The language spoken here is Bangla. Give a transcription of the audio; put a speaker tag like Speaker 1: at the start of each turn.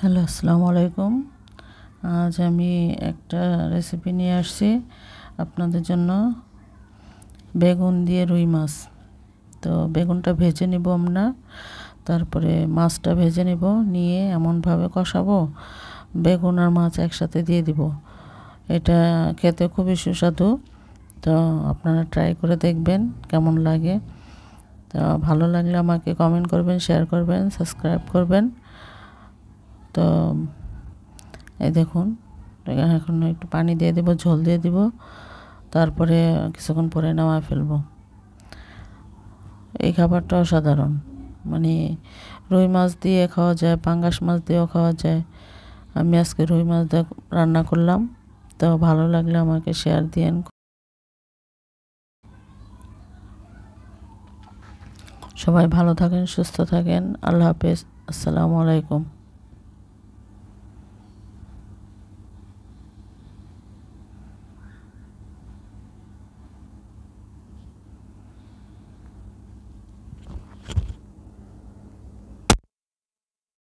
Speaker 1: হ্যালো, আসসালামু আলাইকুম। আজ আমি একটা রেসিপি নিয়ে আসছি আপনাদের জন্য, বেগুন দিয়ে রুই মাছ। তো বেগুনটা ভেজে নিব আমরা, তারপরে মাছটা ভেজে নিব, নিয়ে এমনভাবে কষাবো বেগুন আর মাছ একসাথে দিয়ে দিব। এটা খেতে খুবই সুস্বাদু। তো আপনারা ট্রাই করে দেখবেন কেমন লাগে। তো ভালো লাগলে আমাকে কমেন্ট করবেন, শেয়ার করবেন, সাবস্ক্রাইব করবেন। তো এই দেখুন, এখন একটু পানি দিয়ে দেব, ঝোল দিয়ে দিব, তারপরে কিছুক্ষণ পরে নামায় ফেলবো। এই খাবারটা অসাধারণ, মানে রুই মাছ দিয়ে খাওয়া যায়, পাঙ্গাস মাছ দিয়েও খাওয়া যায়। আমি আজকে রুই মাছ দিয়ে রান্না করলাম। তো ভালো লাগলে আমাকে শেয়ার দিয়েন। সবাই ভালো থাকেন, সুস্থ থাকেন। আল্লাহ হাফেজ। আসসালামু আলাইকুম।